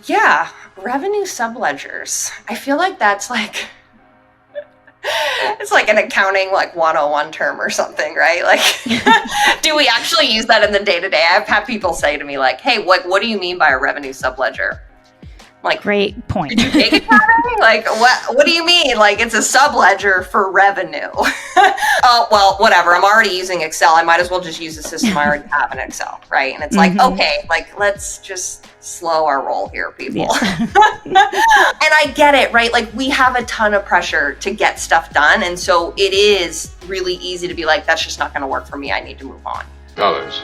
Yeah, revenue subledgers. I feel like that's like it's like an accounting like 101 term or something, right? Like do we actually use that in the day-to-day? I've had people say to me like, "Hey, what do you mean by a revenue subledger?" Like, great point. Did you take accounting? Like, what do you mean? Like, it's a subledger for revenue. Oh, well, whatever. I'm already using Excel. I might as well just use a system I already have in Excel, right? And it's like, okay, like, let's just slow our roll here, people. Yeah. And I get it, right? Like, we have a ton of pressure to get stuff done. And so it is really easy to be like, that's just not going to work for me. I need to move on. Dollars.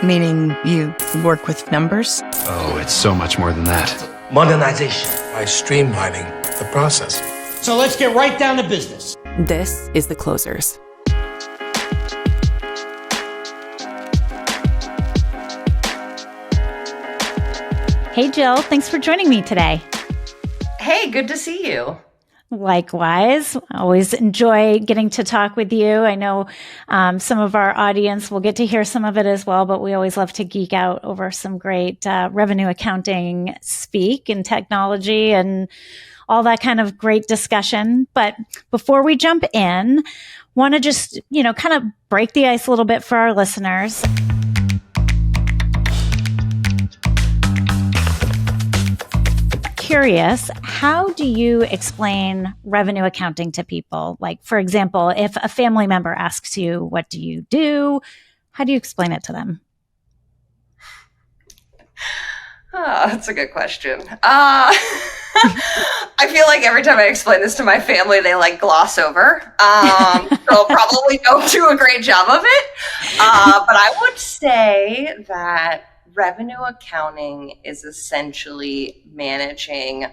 Meaning you work with numbers? Oh, it's so much more than that. Modernization by streamlining the process. So let's get right down to business. This is The Closers. Hey, Jill, thanks for joining me today. Hey, good to see you. Likewise. Always enjoy getting to talk with you. I know some of our audience will get to hear some of it as well, but we always love to geek out over some great revenue accounting speak and technology and all that kind of great discussion. But before we jump in, want to just, kind of break the ice a little bit for our listeners. Curious, how do you explain revenue accounting to people? Like, for example, if a family member asks you, what do you do? How do you explain it to them? Oh, that's a good question. I feel like every time I explain this to my family, they like gloss over. They'll probably don't do a great job of it. But I would say that revenue accounting is essentially managing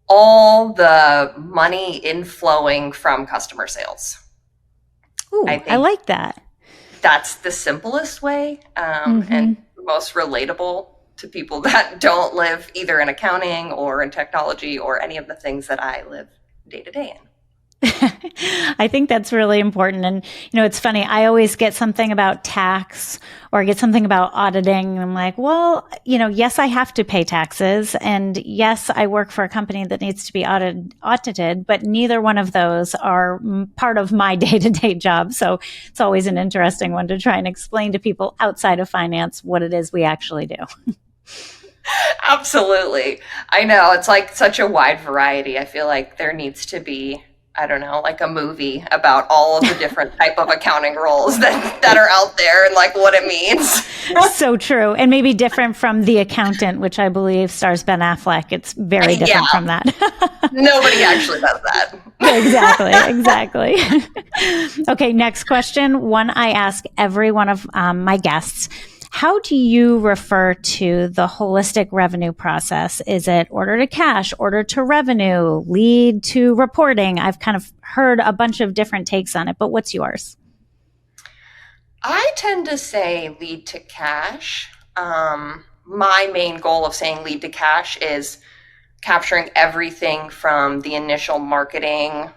all the money inflowing from customer sales. Ooh, I like that. That's the simplest way and most relatable to people that don't live either in accounting or in technology or any of the things that I live day to day in. I think that's really important. And, it's funny. I always get something about tax or get something about auditing. And I'm like, well, yes, I have to pay taxes. And yes, I work for a company that needs to be audited, but neither one of those are part of my day-to-day job. So it's always an interesting one to try and explain to people outside of finance what it is we actually do. Absolutely. I know. It's like such a wide variety. I feel like there needs to be, I don't know, like a movie about all of the different type of accounting roles that are out there and like what it means. So true. And maybe different from The Accountant, which I believe stars Ben Affleck. It's very different from that. Nobody actually does that. Exactly. Okay, next question. One I ask every one of my guests. How do you refer to the holistic revenue process? Is it order to cash, order to revenue, lead to reporting? I've kind of heard a bunch of different takes on it, but what's yours? I tend to say lead to cash. My main goal of saying lead to cash is capturing everything from the initial marketing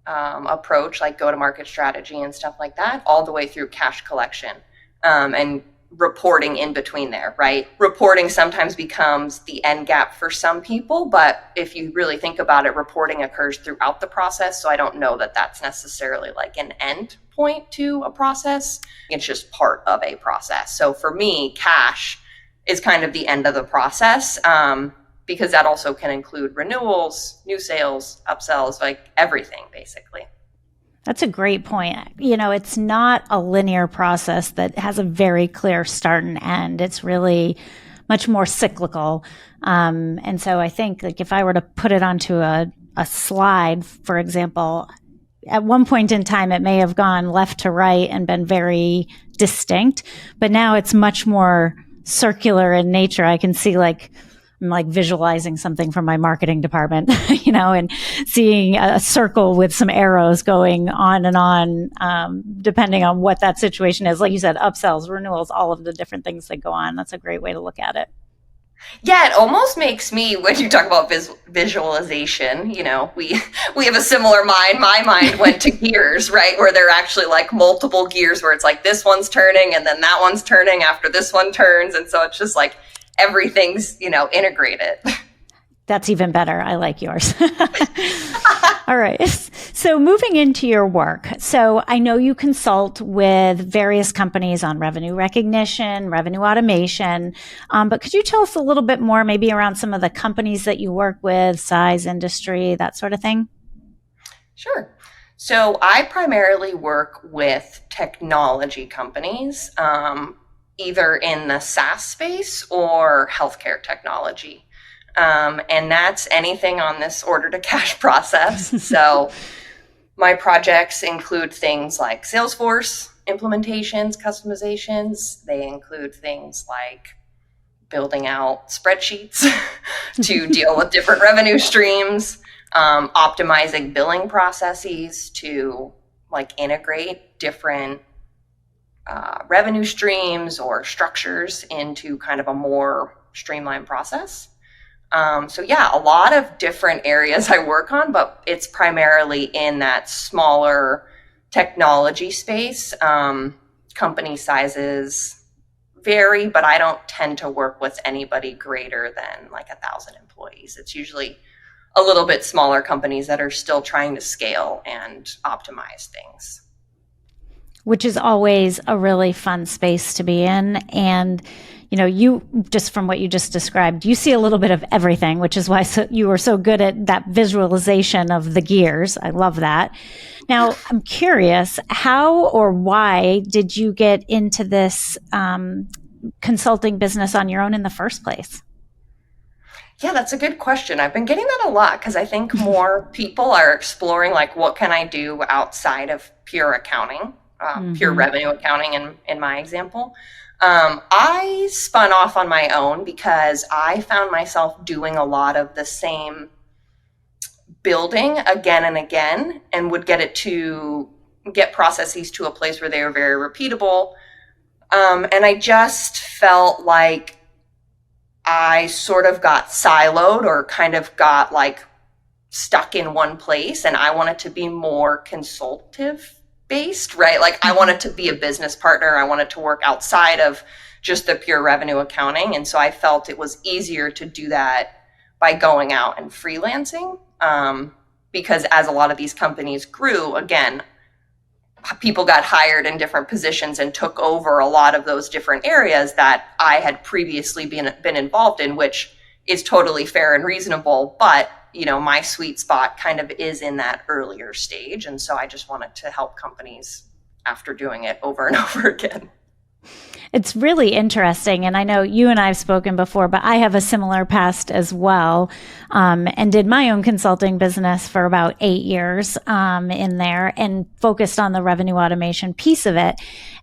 approach, like go-to-market strategy and stuff like that, all the way through cash collection and reporting in between there, right? Reporting sometimes becomes the end gap for some people, but if you really think about it, reporting occurs throughout the process. So I don't know that that's necessarily like an end point to a process. It's just part of a process. So for me, cash is kind of the end of the process because that also can include renewals, new sales, upsells, like everything basically. That's a great point. It's not a linear process that has a very clear start and end. It's really much more cyclical. And so I think like if I were to put it onto a slide, for example, at one point in time, it may have gone left to right and been very distinct, but now it's much more circular in nature. I can see I'm like visualizing something from my marketing department, and seeing a circle with some arrows going on and on, depending on what that situation is. Like you said, upsells, renewals, all of the different things that go on. That's a great way to look at it. Yeah, it almost makes me, when you talk about visualization, we have a similar mind. My mind went to gears, right? Where they're actually like multiple gears where it's like this one's turning and then that one's turning after this one turns. And so it's just like everything's, integrated. That's even better. I like yours. All right. So moving into your work. So I know you consult with various companies on revenue recognition, revenue automation. But could you tell us a little bit more maybe around some of the companies that you work with, size, industry, that sort of thing? Sure. So I primarily work with technology companies, either in the SaaS space or healthcare technology. And that's anything on this order to cash process. So my projects include things like Salesforce implementations, customizations. They include things like building out spreadsheets to deal with different revenue streams, optimizing billing processes to integrate different revenue streams or structures into kind of a more streamlined process. So yeah, a lot of different areas I work on, but it's primarily in that smaller technology space. Company sizes vary, but I don't tend to work with anybody greater than 1,000 employees. It's usually a little bit smaller companies that are still trying to scale and optimize things. Which is always a really fun space to be in. And you just from what you just described, you see a little bit of everything, which is why you were so good at that visualization of the gears. I love that. Now, I'm curious, how or why did you get into this consulting business on your own in the first place? Yeah, that's a good question. I've been getting that a lot because I think more people are exploring what can I do outside of pure accounting, pure revenue accounting in my example. I spun off on my own because I found myself doing a lot of the same building again and again, and would get processes to a place where they were very repeatable. And I just felt like I sort of got siloed or kind of got stuck in one place, and I wanted to be more consultative based, right? I wanted to be a business partner. I wanted to work outside of just the pure revenue accounting. And so I felt it was easier to do that by going out and freelancing. Because as a lot of these companies grew, again, people got hired in different positions and took over a lot of those different areas that I had previously been involved in, which is totally fair and reasonable. But my sweet spot kind of is in that earlier stage. And so I just wanted to help companies after doing it over and over again. It's really interesting. And I know you and I have spoken before, but I have a similar past as well, and did my own consulting business for about 8 years in there and focused on the revenue automation piece of it.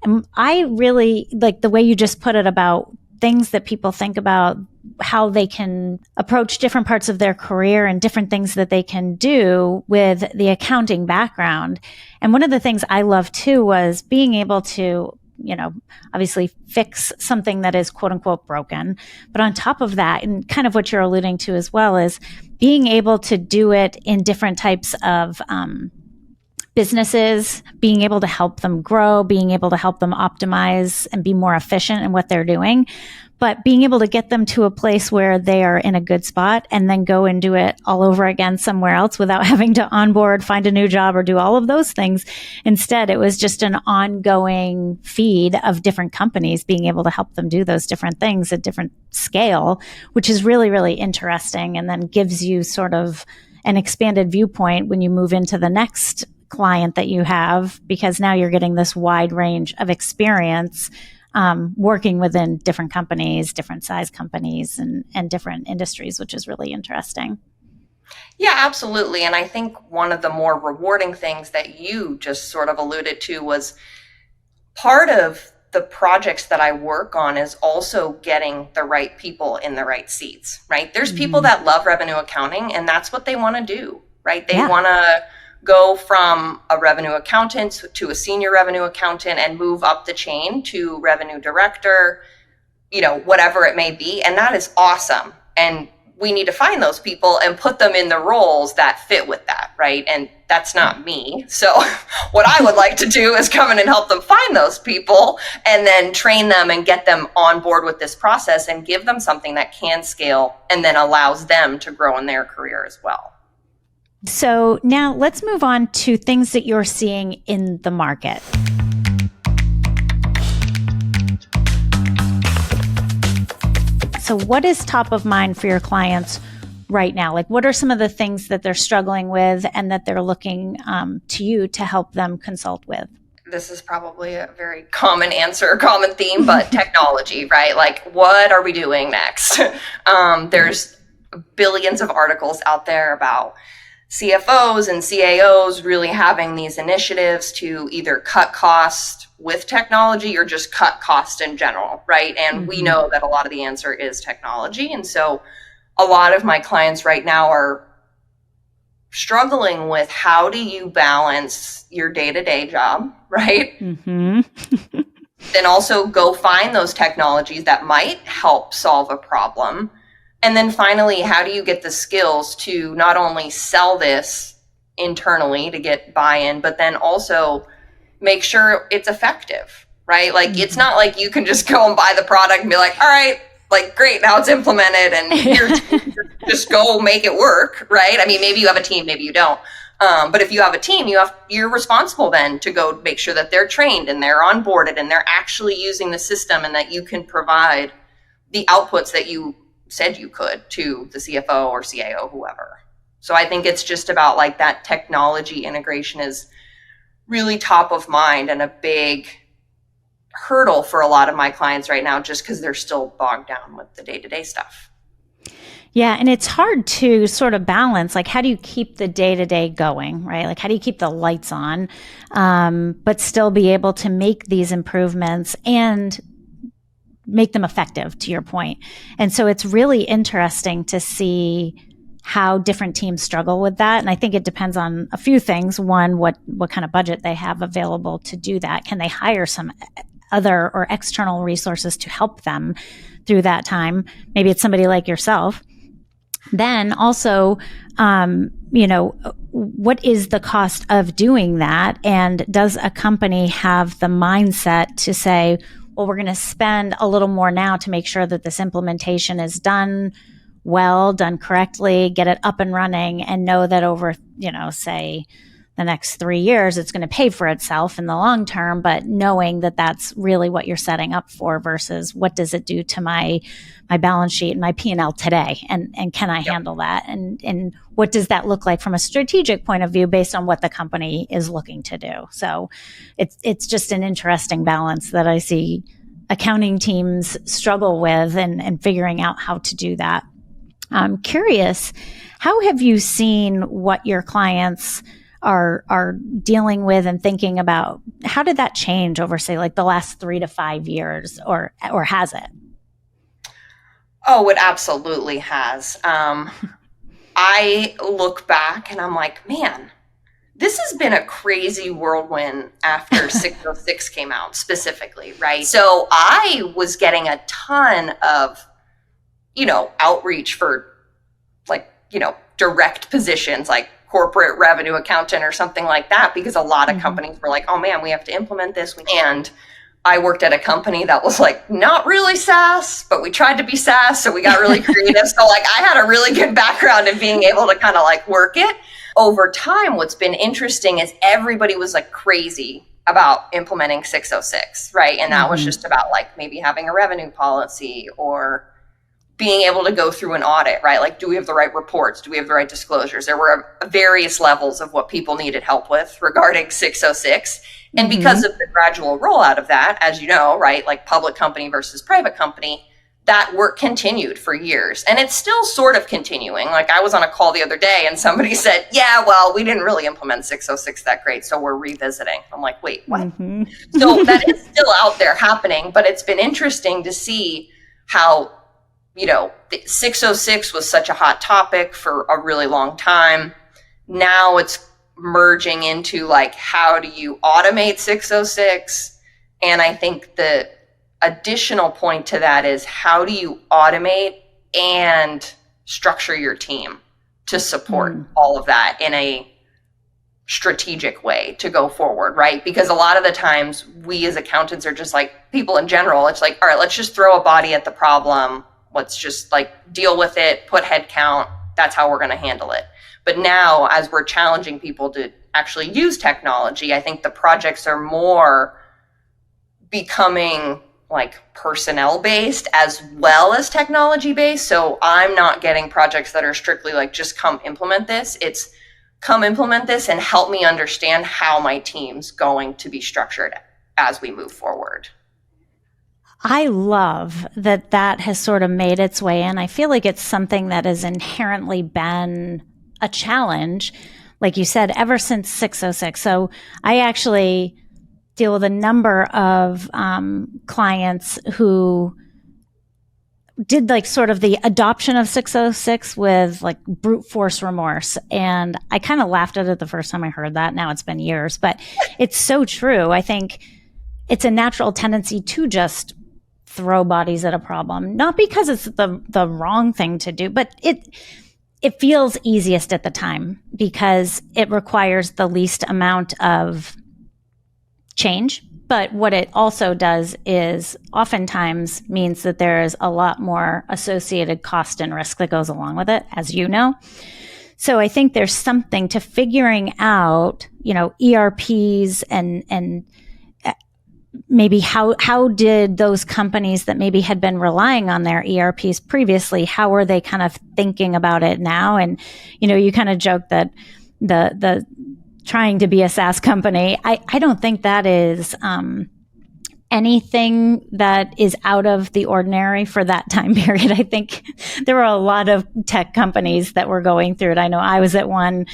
And I really like the way you just put it about things that people think about how they can approach different parts of their career and different things that they can do with the accounting background. And one of the things I love too was being able to, obviously fix something that is quote unquote broken. But on top of that, and kind of what you're alluding to as well, is being able to do it in different types of businesses, being able to help them grow, being able to help them optimize and be more efficient in what they're doing, but being able to get them to a place where they are in a good spot and then go and do it all over again somewhere else without having to onboard, find a new job, or do all of those things. Instead, it was just an ongoing feed of different companies being able to help them do those different things at different scale, which is really, really interesting, and then gives you sort of an expanded viewpoint when you move into the next client that you have, because now you're getting this wide range of experience working within different companies, different size companies, and different industries, which is really interesting. Yeah, absolutely. And I think one of the more rewarding things that you just sort of alluded to was part of the projects that I work on is also getting the right people in the right seats, right? There's people that love revenue accounting and that's what they want to do, right? They want to go from a revenue accountant to a senior revenue accountant and move up the chain to revenue director, whatever it may be. And that is awesome. And we need to find those people and put them in the roles that fit with that, right? And that's not me. So what I would like to do is come in and help them find those people and then train them and get them on board with this process and give them something that can scale and then allows them to grow in their career as well. So now let's move on to things that you're seeing in the market. So what is top of mind for your clients right now? Like, what are some of the things that they're struggling with and that they're looking to you to help them consult with? This is probably a very common answer, common theme, but technology, right? Like, what are we doing next? There's billions of articles out there about CFOs and CAOs really having these initiatives to either cut costs with technology or just cut cost in general, right? And we know that a lot of the answer is technology. And so a lot of my clients right now are struggling with how do you balance your day-to-day job, right? Then also go find those technologies that might help solve a problem. And then finally, how do you get the skills to not only sell this internally to get buy-in, but then also make sure it's effective, right? Like, it's not like you can just go and buy the product and be like, all right, like, great, now it's implemented and here, just go make it work, right? I mean, maybe you have a team, maybe you don't. But if you have a team, you're responsible then to go make sure that they're trained and they're onboarded and they're actually using the system and that you can provide the outputs that you said you could to the CFO or CAO, whoever. So I think it's just about like that technology integration is really top of mind and a big hurdle for a lot of my clients right now, just because they're still bogged down with the day-to-day stuff. Yeah. And it's hard to sort of balance, like, how do you keep the day-to-day going, right? Like, how do you keep the lights on, but still be able to make these improvements and make them effective, to your point. And so it's really interesting to see how different teams struggle with that. And I think it depends on a few things. One, what kind of budget they have available to do that. Can they hire some other or external resources to help them through that time? Maybe it's somebody like yourself. Then also, what is the cost of doing that? And does a company have the mindset to say, well, we're going to spend a little more now to make sure that this implementation is done well, done correctly, get it up and running, and know that over, say the next 3 years, it's going to pay for itself in the long term, but knowing that that's really what you're setting up for versus what does it do to my balance sheet and my P&L today? And can I handle that? And what does that look like from a strategic point of view based on what the company is looking to do? So it's just an interesting balance that I see accounting teams struggle with and figuring out how to do that. I'm curious, how have you seen what your clients are dealing with and thinking about? How did that change over, say, like the last 3 to 5 years, or has it? Oh, it absolutely has. I look back and I'm like, man, this has been a crazy whirlwind after 606 came out specifically, right? So I was getting a ton of, outreach for direct positions like corporate revenue accountant or something like that, because a lot of companies were like, oh man, we have to implement this. And I worked at a company that was like not really SaaS, but we tried to be SaaS. So we got really creative. So like I had a really good background in being able to kind of like work it. Over time, what's been interesting is everybody was like crazy about implementing 606, right? And that was just about like maybe having a revenue policy or being able to go through an audit, right? Like, do we have the right reports? Do we have the right disclosures? There were various levels of what people needed help with regarding 606. And because of the gradual rollout of that, as you know, right, like public company versus private company, that work continued for years. And it's still sort of continuing. Like I was on a call the other day and somebody said, yeah, well, we didn't really implement 606 that great, so we're revisiting. I'm like, wait, what? So that is still out there happening, but it's been interesting to see how 606 was such a hot topic for a really long time. Now it's merging into like, how do you automate 606? And I think the additional point to that is, how do you automate and structure your team to support all of that in a strategic way to go forward, right? Because a lot of the times we as accountants are just like, people in general, it's like, all right, let's just throw a body at the problem. Let's just like deal with it, put headcount. That's how we're going to handle it. But now, as we're challenging people to actually use technology, I think the projects are more becoming like personnel based as well as technology based. So I'm not getting projects that are strictly like, just come implement this. It's come implement this and help me understand how my team's going to be structured as we move forward. I love that that has sort of made its way in. I feel like it's something that has inherently been a challenge, like you said, ever since 606. So I actually deal with a number of clients who did like sort of the adoption of 606 with like brute force remorse. And I kind of laughed at it the first time I heard that. Now it's been years, but it's so true. I think it's a natural tendency to just throw bodies at a problem, not because it's the wrong thing to do, but it feels easiest at the time because it requires the least amount of change. But what it also does is oftentimes means that there is a lot more associated cost and risk that goes along with it, as you know. So I think there's something to figuring out, ERPs and maybe how did those companies that maybe had been relying on their ERPs previously, how are they kind of thinking about it now? And, you kind of joke that the trying to be a SaaS company, I don't think that is anything that is out of the ordinary for that time period. I think there were a lot of tech companies that were going through it. I know I was at one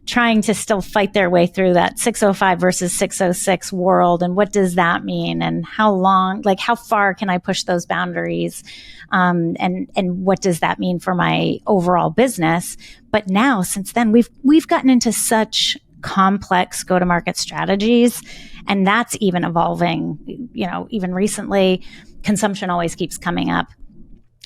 trying to still fight their way through that 605 versus 606 world. And what does that mean? And how long, like how far can I push those boundaries? And what does that mean for my overall business? But now, since then, we've gotten into such complex go-to-market strategies, and that's even evolving. Even recently, consumption always keeps coming up.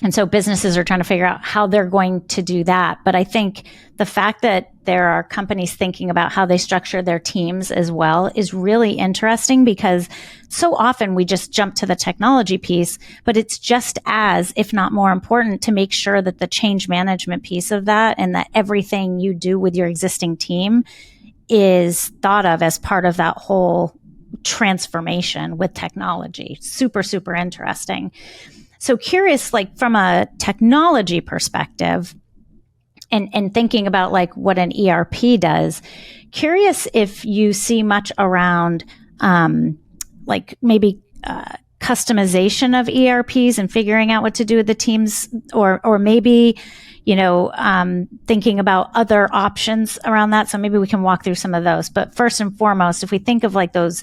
And so businesses are trying to figure out how they're going to do that. But I think the fact that there are companies thinking about how they structure their teams as well is really interesting, because so often we just jump to the technology piece, but it's just as, if not more important, to make sure that the change management piece of that and that everything you do with your existing team is thought of as part of that whole transformation with technology. Super, super interesting. So curious, like from a technology perspective and thinking about like what an ERP does, curious if you see much around like maybe customization of ERPs and figuring out what to do with the teams, or maybe, thinking about other options around that. So maybe we can walk through some of those. But first and foremost, if we think of like those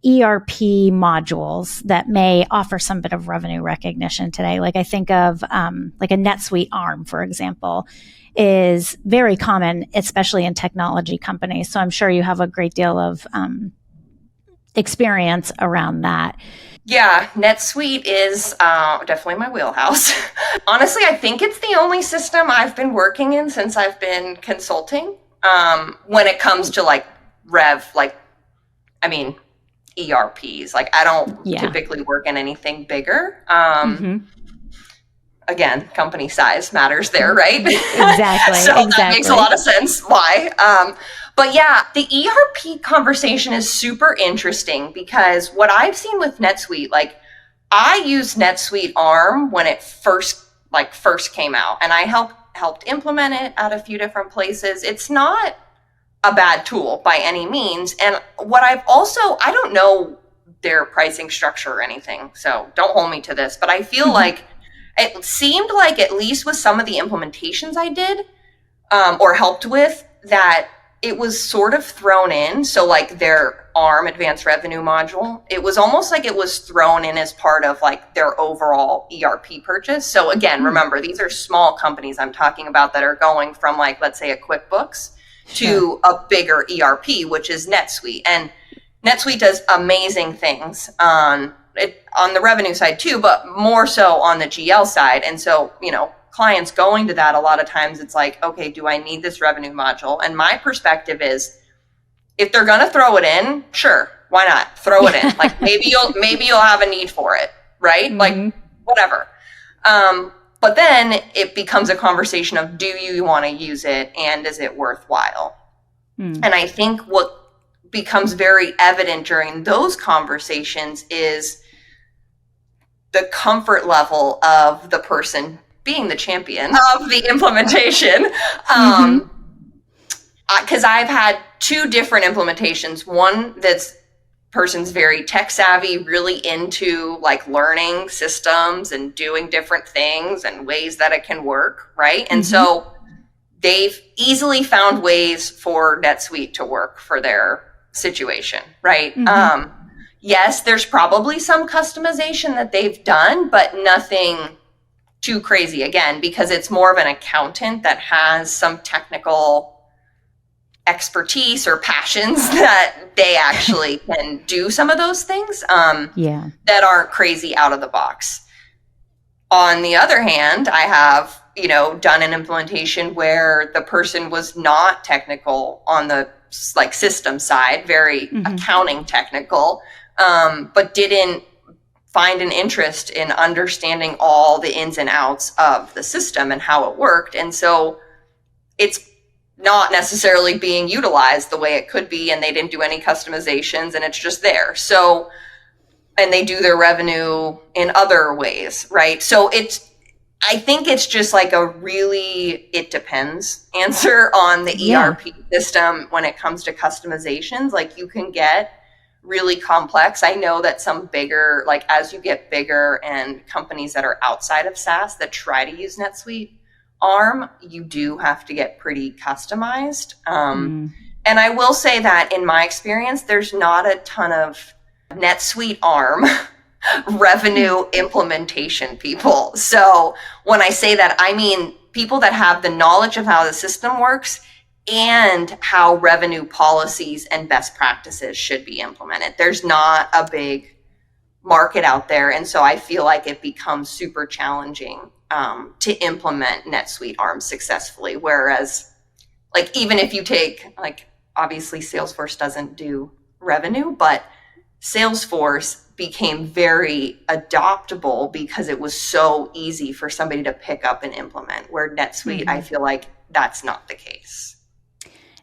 ERP modules that may offer some bit of revenue recognition today, like I think of like a NetSuite ARM, for example, is very common, especially in technology companies. So I'm sure you have a great deal of experience around that. Yeah, NetSuite is definitely my wheelhouse. Honestly, I think it's the only system I've been working in since I've been consulting. When it comes to like ERPs, like I don't typically work in anything bigger. Again, company size matters there, right? Exactly. So that makes a lot of sense why. But yeah, the ERP conversation is super interesting because what I've seen with NetSuite, like I used NetSuite ARM when it first came out, and I helped implement it at a few different places. It's not a bad tool by any means. And what I don't know their pricing structure or anything, so don't hold me to this, but I feel like it seemed like, at least with some of the implementations I did or helped with, that it was sort of thrown in. So like their ARM advanced revenue module, it was almost like it was thrown in as part of like their overall ERP purchase. So again, remember, these are small companies I'm talking about that are going from like, let's say a QuickBooks to a bigger ERP, which is NetSuite. And NetSuite does amazing things on the revenue side too, but more so on the GL side. And so, clients going to that, a lot of times it's like, okay, do I need this revenue module? And my perspective is, if they're going to throw it in, sure, why not throw it in? Like maybe you'll have a need for it, right? Mm-hmm. Like whatever. But then it becomes a conversation of, do you want to use it and is it worthwhile? And I think what becomes very evident during those conversations is the comfort level of the person being the champion of the implementation. Because I've had two different implementations. One that's person's very tech savvy, really into like learning systems and doing different things and ways that it can work, right? And so they've easily found ways for NetSuite to work for their situation, right? Yes, there's probably some customization that they've done, but nothing too crazy, again, because it's more of an accountant that has some technical expertise or passions that they actually can do some of those things that aren't crazy out of the box. On the other hand, I have, done an implementation where the person was not technical on the like system side, very accounting technical, but didn't find an interest in understanding all the ins and outs of the system and how it worked. And so it's not necessarily being utilized the way it could be, and they didn't do any customizations, and it's just there. So, and they do their revenue in other ways, right? So I think it's just like a really, it depends answer on the ERP system when it comes to customizations. Like you can get really complex. I know that some bigger, like as you get bigger and companies that are outside of SaaS that try to use NetSuite ARM, you do have to get pretty customized. And I will say that in my experience, there's not a ton of NetSuite ARM revenue implementation people. So when I say that, I mean people that have the knowledge of how the system works and how revenue policies and best practices should be implemented. There's not a big market out there. And so I feel like it becomes super challenging to implement NetSuite ARM successfully. Whereas like, even if you take, like, obviously Salesforce doesn't do revenue, but Salesforce became very adoptable because it was so easy for somebody to pick up and implement, where NetSuite, I feel like that's not the case.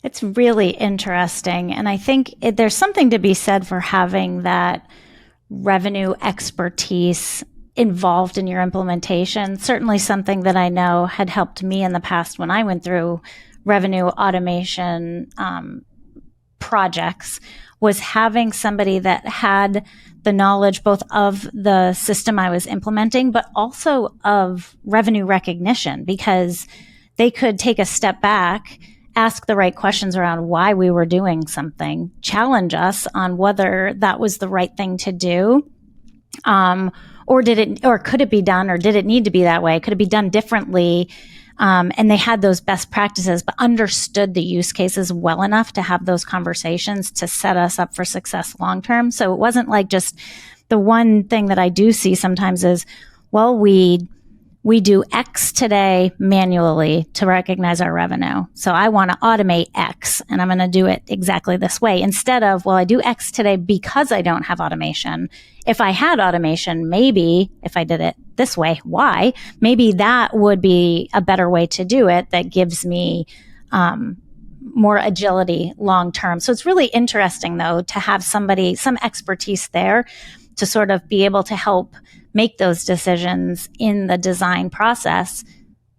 It's really interesting. And I think there's something to be said for having that revenue expertise involved in your implementation. Certainly something that I know had helped me in the past when I went through revenue automation projects, was having somebody that had the knowledge both of the system I was implementing, but also of revenue recognition, because they could take a step back, ask the right questions around why we were doing something, challenge us on whether that was the right thing to do. Or could it be done, or did it need to be that way? Could it be done differently? And they had those best practices, but understood the use cases well enough to have those conversations to set us up for success long term. So it wasn't like just the one thing that I do see sometimes is, well, we do X today manually to recognize our revenue. So I want to automate X, and I'm going to do it exactly this way, instead of, well, I do X today because I don't have automation. If I had automation, maybe if I did it this way, Y, maybe that would be a better way to do it that gives me more agility long term. So it's really interesting, though, to have some expertise there to sort of be able to help make those decisions in the design process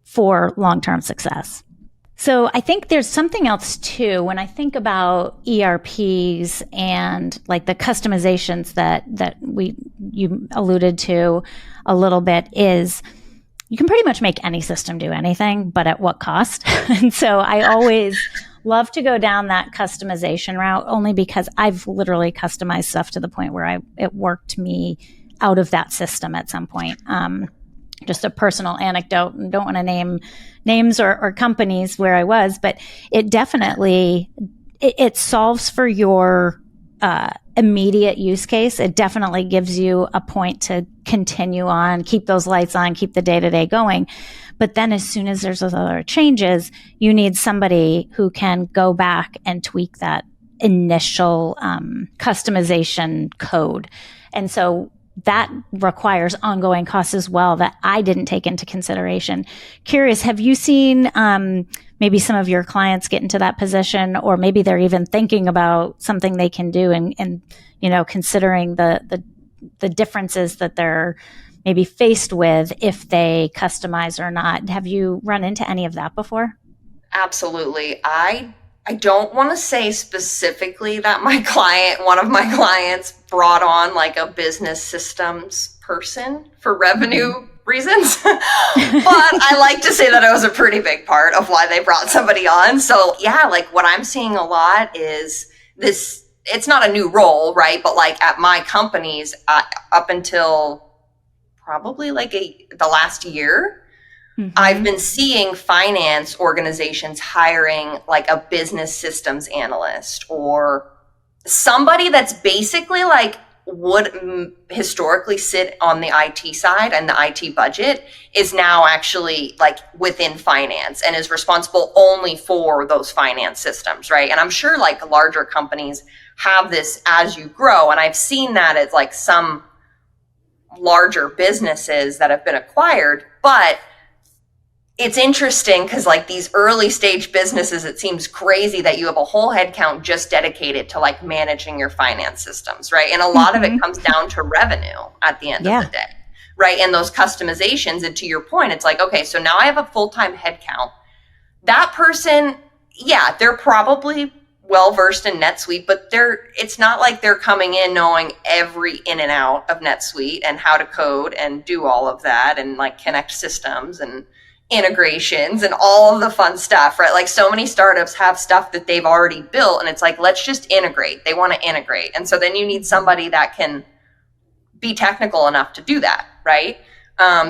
for long-term success. So I think there's something else too, when I think about ERPs and like the customizations that you alluded to a little bit, is you can pretty much make any system do anything, but at what cost? And so I always love to go down that customization route, only because I've literally customized stuff to the point where it worked me out of that system at some point. Just a personal anecdote, and don't want to name names or companies where I was, but it definitely, it solves for your immediate use case. It definitely gives you a point to continue on, keep those lights on, keep the day-to-day going. But then as soon as there's those other changes, you need somebody who can go back and tweak that initial customization code. And so that requires ongoing costs as well that I didn't take into consideration. Curious, have you seen maybe some of your clients get into that position, or maybe they're even thinking about something they can do and considering the differences that they're maybe faced with if they customize or not? Have you run into any of that before? Absolutely. I don't want to say specifically that one of my clients brought on like a business systems person for revenue reasons. But I like to say that it was a pretty big part of why they brought somebody on. So yeah, like what I'm seeing a lot is this, it's not a new role, right? But like at my companies, up until probably like the last year, I've been seeing finance organizations hiring like a business systems analyst or somebody that's basically like would historically sit on the IT side, and the IT budget is now actually like within finance and is responsible only for those finance systems, right? And I'm sure like larger companies have this as you grow. And I've seen that as like some larger businesses that have been acquired, but it's interesting because like these early stage businesses, it seems crazy that you have a whole headcount just dedicated to like managing your finance systems, right? And a lot of it comes down to revenue at the end of the day, right? And those customizations. And to your point, it's like, okay, so now I have a full-time headcount. That person, yeah, they're probably well-versed in NetSuite, but it's not like they're coming in knowing every in and out of NetSuite and how to code and do all of that and like connect systems and integrations and all of the fun stuff, right? Like so many startups have stuff that they've already built and it's like, let's just integrate. They want to integrate. And so then you need somebody that can be technical enough to do that, right?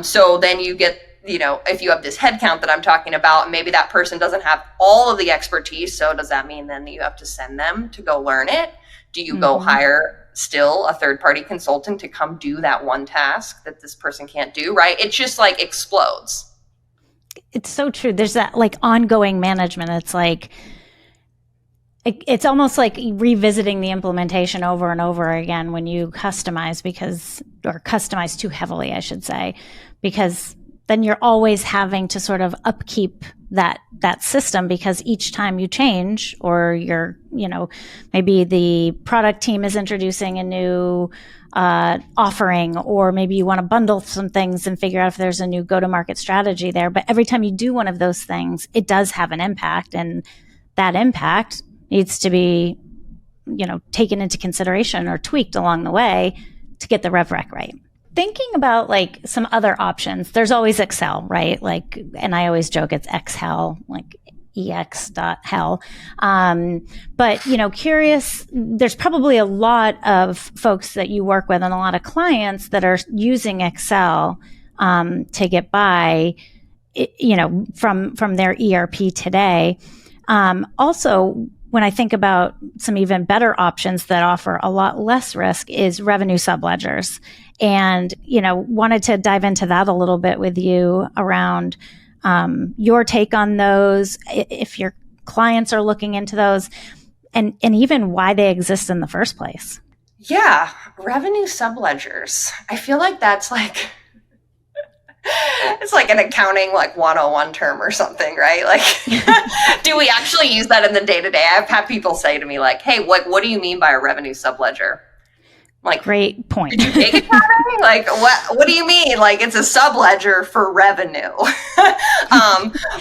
So then you get, if you have this headcount that I'm talking about, maybe that person doesn't have all of the expertise. So does that mean then you have to send them to go learn it? Do you go hire still a third-party consultant to come do that one task that this person can't do, right? It just like explodes. It's so true. There's that like ongoing management. It's like, it's almost like revisiting the implementation over and over again when you customize or customize too heavily, I should say, because then you're always having to sort of upkeep that system because each time you change or maybe the product team is introducing a new offering, or maybe you want to bundle some things and figure out if there's a new go-to-market strategy there. But every time you do one of those things, it does have an impact, and that impact needs to be, taken into consideration or tweaked along the way to get the rev rec right. Thinking about like some other options, there's always Excel, right? Like, and I always joke it's X-Hell, like ex.hell. But, curious, there's probably a lot of folks that you work with and a lot of clients that are using Excel to get by, from their ERP today. Also, when I think about some even better options that offer a lot less risk is revenue subledgers. And, wanted to dive into that a little bit with you around your take on those, if your clients are looking into those, and even why they exist in the first place. Yeah, revenue subledgers. I feel like that's like, it's like an accounting like 101 term or something, right? Like, do we actually use that in the day-to-day? I've had people say to me like, hey, what do you mean by a revenue subledger? Like, great point. Did you take it that way? Like, what do you mean? Like, it's a subledger for revenue.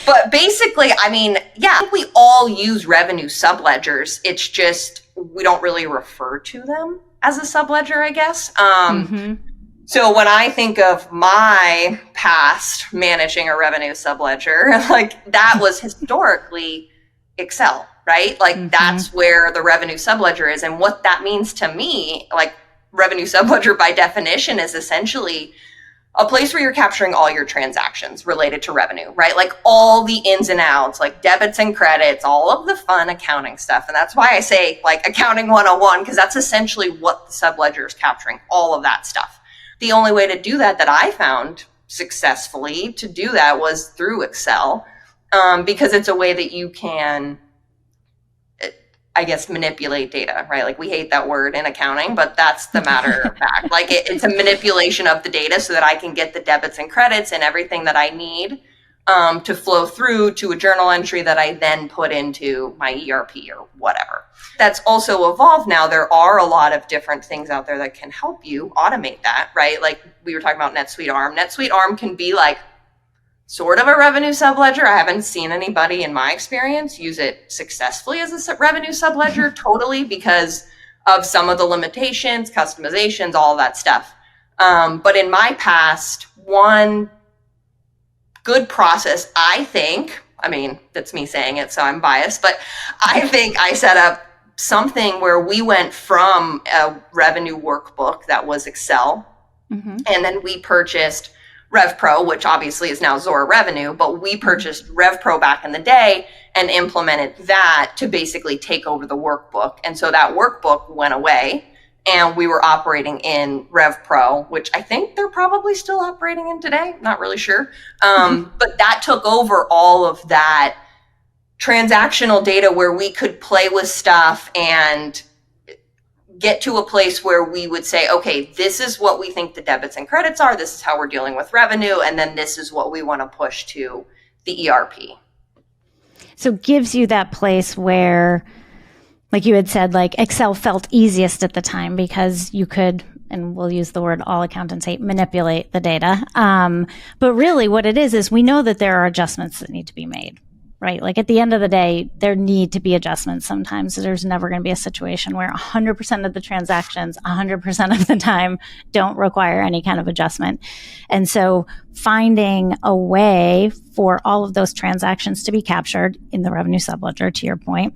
But basically, I mean, yeah, I think we all use revenue subledgers. It's just, we don't really refer to them as a subledger, I guess. So when I think of my past managing a revenue subledger, like that was historically Excel, right? Like that's where the revenue subledger is. And what that means to me, like revenue subledger by definition is essentially a place where you're capturing all your transactions related to revenue, right? Like all the ins and outs, like debits and credits, all of the fun accounting stuff. And that's why I say like accounting 101, because that's essentially what the subledger is capturing, all of that stuff. The only way to do that I found successfully to do that was through Excel, because it's a way that you can, I guess, manipulate data, right? Like we hate that word in accounting, but that's the matter of fact. Like it's a manipulation of the data so that I can get the debits and credits and everything that I need to flow through to a journal entry that I then put into my ERP or whatever. That's also evolved now. There are a lot of different things out there that can help you automate that, right? Like we were talking about NetSuite ARM. NetSuite ARM can be like sort of a revenue subledger. I haven't seen anybody in my experience use it successfully as a revenue subledger totally because of some of the limitations, customizations, all of that stuff. But in my past, one good process, I think, I mean, that's me saying it, so I'm biased, but I think I set up something where we went from a revenue workbook that was Excel, and then we purchased RevPro, which obviously is now Zora Revenue, but we purchased RevPro back in the day and implemented that to basically take over the workbook. And so that workbook went away and we were operating in RevPro, which I think they're probably still operating in today. Not really sure. But that took over all of that transactional data where we could play with stuff and get to a place where we would say, okay, this is what we think the debits and credits are. This is how we're dealing with revenue. And then this is what we want to push to the ERP. So it gives you that place where, like you had said, like Excel felt easiest at the time because you could, and we'll use the word all accountants hate, manipulate the data. But really what it is we know that there are adjustments that need to be made. Right? Like at the end of the day, there need to be adjustments sometimes. There's never going to be a situation where 100% of the transactions, 100% of the time don't require any kind of adjustment. And so finding a way for all of those transactions to be captured in the revenue subledger, to your point,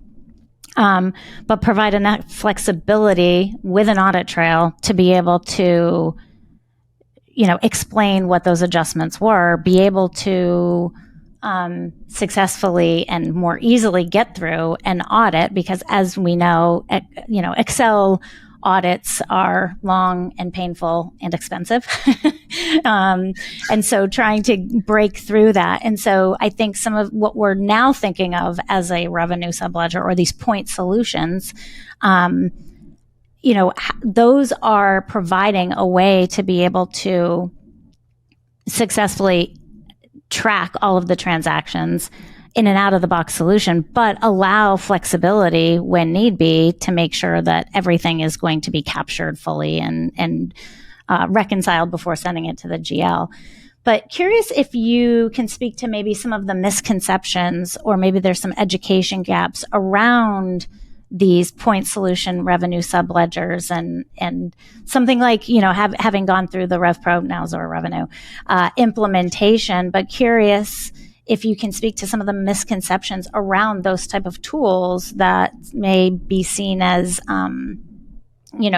but provide enough flexibility with an audit trail to be able to, explain what those adjustments were, be able to successfully and more easily get through an audit, because as we know, Excel audits are long and painful and expensive. And so trying to break through that. And so I think some of what we're now thinking of as a revenue subledger or these point solutions, those are providing a way to be able to successfully track all of the transactions in an out-of-the-box solution, but allow flexibility when need be to make sure that everything is going to be captured fully and reconciled before sending it to the GL. But curious if you can speak to maybe some of the misconceptions, or maybe there's some education gaps around these point solution revenue subledgers and something like, having gone through the RevPro, now Zora Revenue, implementation, but curious if you can speak to some of the misconceptions around those type of tools that may be seen as,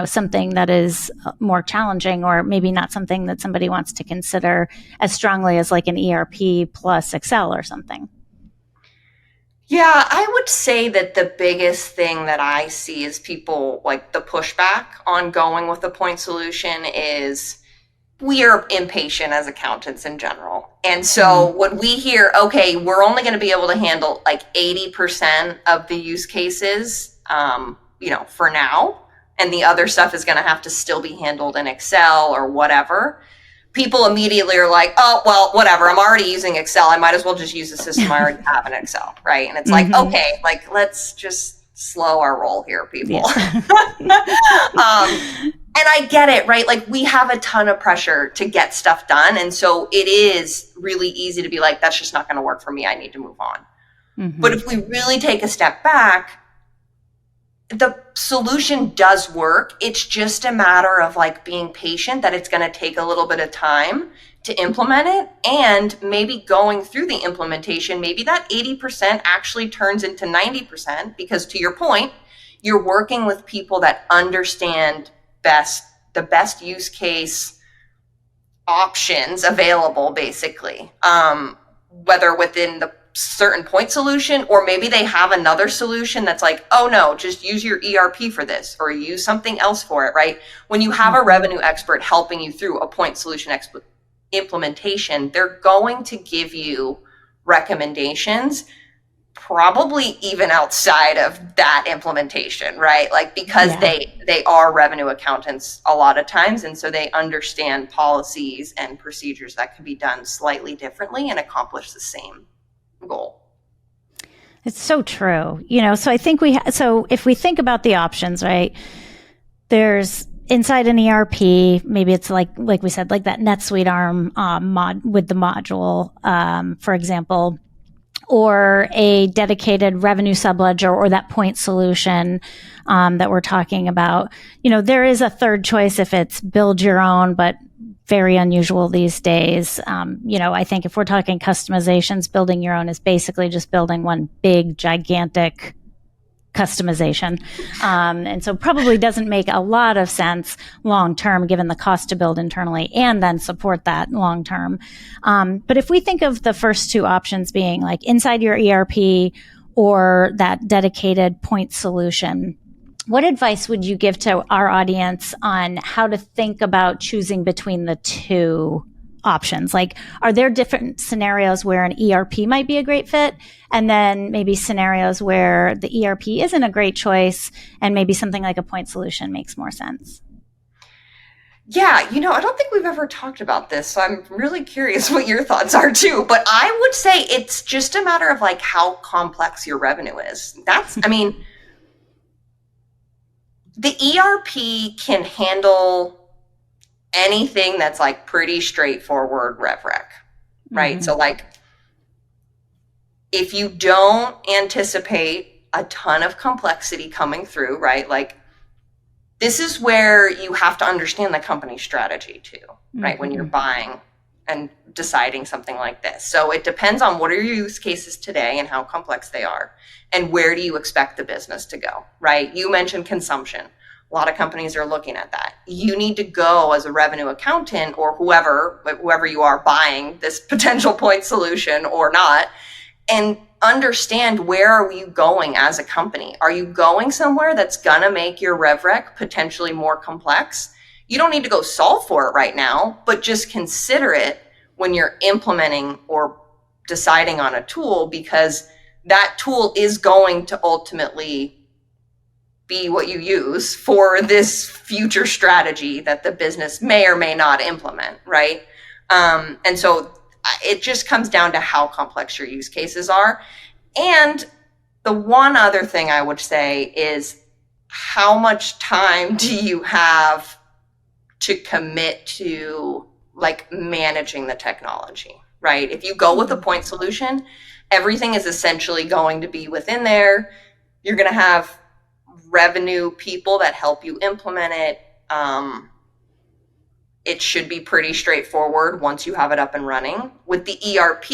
something that is more challenging, or maybe not something that somebody wants to consider as strongly as like an ERP plus Excel or something. Yeah, I would say that the biggest thing that I see is people, like the pushback on going with a point solution is we are impatient as accountants in general. And so when we hear, okay, we're only going to be able to handle like 80% of the use cases, for now, and the other stuff is going to have to still be handled in Excel or whatever, people immediately are like, oh, well, whatever. I'm already using Excel. I might as well just use the system I already have in Excel, right? And it's like, okay, like let's just slow our roll here, people. Yeah. And I get it, right? Like we have a ton of pressure to get stuff done. And so it is really easy to be like, that's just not going to work for me. I need to move on. But if we really take a step back, the solution does work. It's just a matter of like being patient, that it's going to take a little bit of time to implement it, and maybe going through the implementation, maybe that 80% actually turns into 90%, because to your point, you're working with people that understand the best use case options available, basically, whether within the certain point solution, or maybe they have another solution that's like, oh no, just use your ERP for this, or use something else for it, right? When you have a revenue expert helping you through a point solution implementation, they're going to give you recommendations probably even outside of that implementation, right? Like, because they are revenue accountants a lot of times, and so they understand policies and procedures that can be done slightly differently and accomplish the same goal. It's so true. So I think so if we think about the options, right, there's inside an ERP, maybe it's like we said, like that NetSuite ARM mod with the module, for example, or a dedicated revenue subledger or that point solution that we're talking about. There is a third choice if it's build your own, but very unusual these days. I think if we're talking customizations, building your own is basically just building one big, gigantic customization. And so probably doesn't make a lot of sense long term, given the cost to build internally and then support that long term. But if we think of the first two options being like inside your ERP or that dedicated point solution, what advice would you give to our audience on how to think about choosing between the two options? Like, are there different scenarios where an ERP might be a great fit, and then maybe scenarios where the ERP isn't a great choice and maybe something like a point solution makes more sense? Yeah, I don't think we've ever talked about this, so I'm really curious what your thoughts are too. But I would say it's just a matter of like how complex your revenue is. The ERP can handle anything that's like pretty straightforward rev rec, right? Mm-hmm. So like, if you don't anticipate a ton of complexity coming through, right? Like, this is where you have to understand the company strategy too, right? Mm-hmm. When you're buying and deciding something like this. So it depends on what are your use cases today and how complex they are, and where do you expect the business to go, right? You mentioned consumption. A lot of companies are looking at that. You need to go as a revenue accountant or whoever you are buying this potential point solution or not, and understand, where are you going as a company? Are you going somewhere that's going to make your rev rec potentially more complex? You don't need to go solve for it right now, but just consider it when you're implementing or deciding on a tool, because that tool is going to ultimately be what you use for this future strategy that the business may or may not implement, right? And so it just comes down to how complex your use cases are. And the one other thing I would say is, how much time do you have to commit to like managing the technology, right? If you go with a point solution, everything is essentially going to be within there. You're going to have revenue people that help you implement it. It should be pretty straightforward once you have it up and running. With the ERP,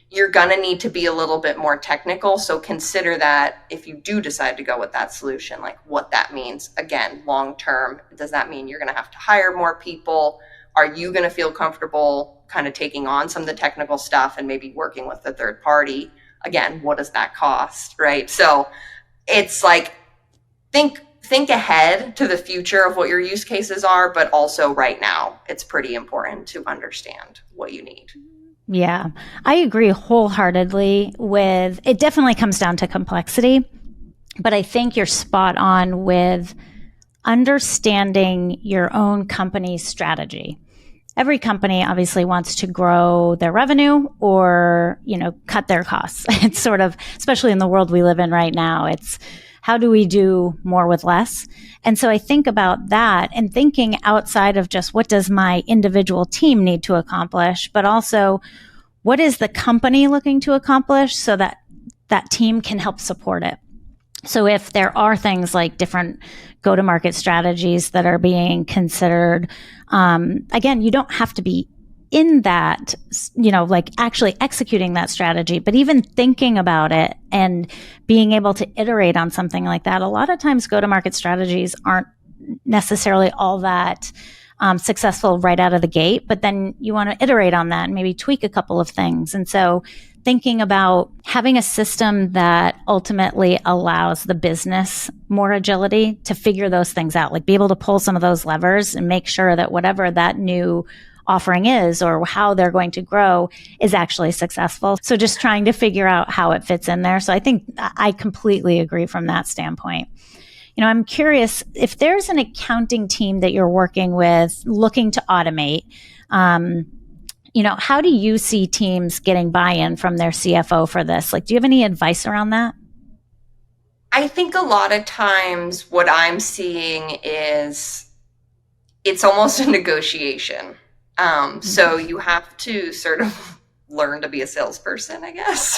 you're going to need to be a little bit more technical. So consider that if you do decide to go with that solution, like what that means. Again, long term, does that mean you're going to have to hire more people? Are you going to feel comfortable kind of taking on some of the technical stuff and maybe working with a third party? Again, what does that cost, right? So it's like, think ahead to the future of what your use cases are, but also right now, it's pretty important to understand what you need. Yeah, I agree wholeheartedly with, it definitely comes down to complexity, but I think you're spot on with understanding your own company's strategy. Every company obviously wants to grow their revenue or, cut their costs. It's sort of, especially in the world we live in right now, it's how do we do more with less? And so I think about that and thinking outside of just what does my individual team need to accomplish, but also what is the company looking to accomplish so that that team can help support it. So if there are things like different go-to-market strategies that are being considered, again, you don't have to be in that, like actually executing that strategy, but even thinking about it and being able to iterate on something like that. A lot of times go-to-market strategies aren't necessarily all that successful right out of the gate, but then you want to iterate on that and maybe tweak a couple of things. And so thinking about having a system that ultimately allows the business more agility to figure those things out, like be able to pull some of those levers and make sure that whatever that new offering is or how they're going to grow is actually successful. So just trying to figure out how it fits in there. So I think I completely agree from that standpoint. I'm curious if there's an accounting team that you're working with looking to automate, how do you see teams getting buy-in from their CFO for this? Like, do you have any advice around that? I think a lot of times what I'm seeing is it's almost a negotiation. So you have to sort of learn to be a salesperson, I guess.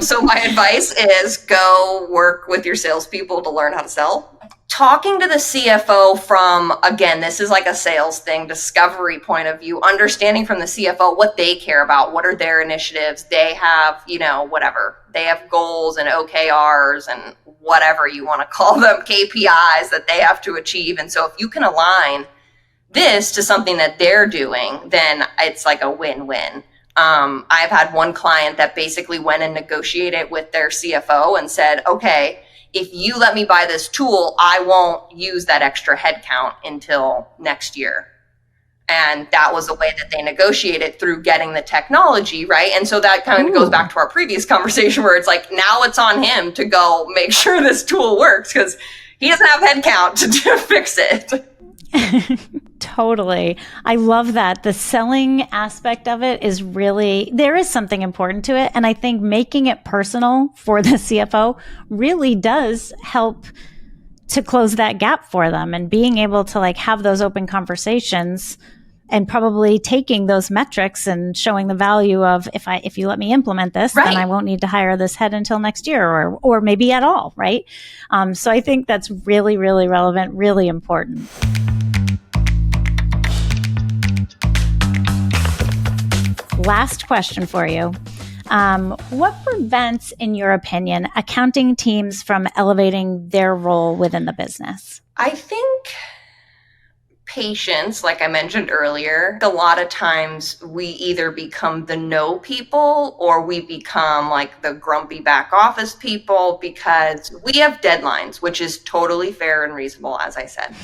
So my advice is go work with your salespeople to learn how to sell. Talking to the CFO from, again, this is like a sales thing, discovery point of view, understanding from the CFO what they care about, what are their initiatives. They have, whatever. They have goals and OKRs and whatever you want to call them, KPIs that they have to achieve. And so if you can align this to something that they're doing, then it's like a win-win. I've had one client that basically went and negotiated with their CFO and said, okay, if you let me buy this tool, I won't use that extra headcount until next year. And that was the way that they negotiated through getting the technology, right? And so that kind of goes back to our previous conversation where it's like, now it's on him to go make sure this tool works because he doesn't have headcount to fix it. Totally. I love that. The selling aspect of it is really, there is something important to it. And I think making it personal for the CFO really does help to close that gap for them, and being able to have those open conversations and probably taking those metrics and showing the value of if you let me implement this, right, then I won't need to hire this head until next year or maybe at all. Right. So I think that's really, really relevant, really important. Last question for you. What prevents, in your opinion, accounting teams from elevating their role within the business? I think patience, like I mentioned earlier. A lot of times we either become the no people or we become like the grumpy back office people because we have deadlines, which is totally fair and reasonable, as I said.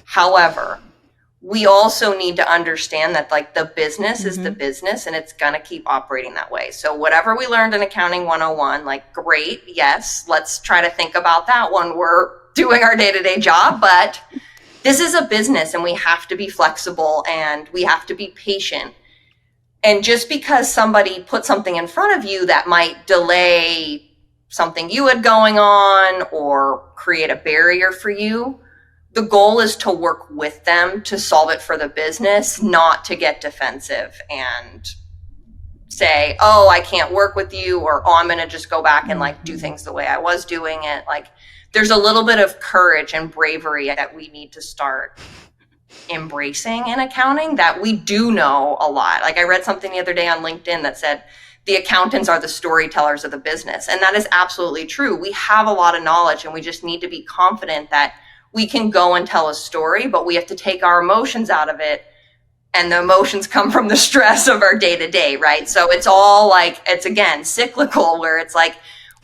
However, we also need to understand that the business is the business and it's going to keep operating that way. So whatever we learned in Accounting 101, great, yes, let's try to think about that when we're doing our day-to-day job. But this is a business and we have to be flexible and we have to be patient. And just because somebody put something in front of you that might delay something you had going on or create a barrier for you, the goal is to work with them to solve it for the business, not to get defensive and say, oh, I can't work with you, or oh, I'm going to just go back and do things the way I was doing it. There's a little bit of courage and bravery that we need to start embracing in accounting that we do know a lot. I read something the other day on LinkedIn that said the accountants are the storytellers of the business. And that is absolutely true. We have a lot of knowledge and we just need to be confident that we can go and tell a story, but we have to take our emotions out of it. And the emotions come from the stress of our day to day, right? So it's all it's again, cyclical, where it's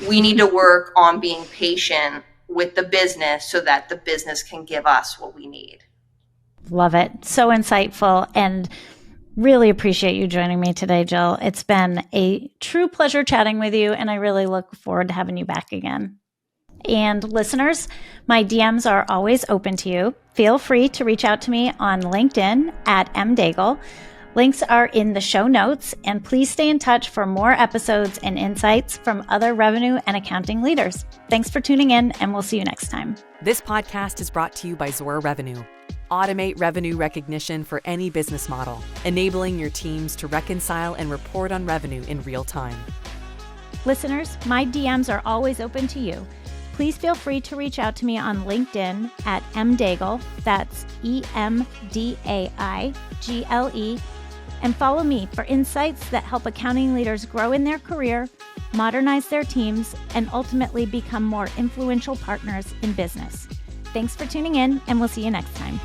we need to work on being patient with the business so that the business can give us what we need. Love it. So insightful, and really appreciate you joining me today, Jill. It's been a true pleasure chatting with you, and I really look forward to having you back again. And listeners, my DMs are always open to you. Feel free to reach out to me on LinkedIn at mdaigle. Links are in the show notes, and please stay in touch for more episodes and insights from other revenue and accounting leaders. Thanks for tuning in, and we'll see you next time. This podcast is brought to you by Zuora Revenue. Automate revenue recognition for any business model, enabling your teams to reconcile and report on revenue in real time. Listeners, my DMs are always open to you. Please feel free to reach out to me on LinkedIn at mdaigle, that's EMDAIGLE, and follow me for insights that help accounting leaders grow in their career, modernize their teams, and ultimately become more influential partners in business. Thanks for tuning in, and we'll see you next time.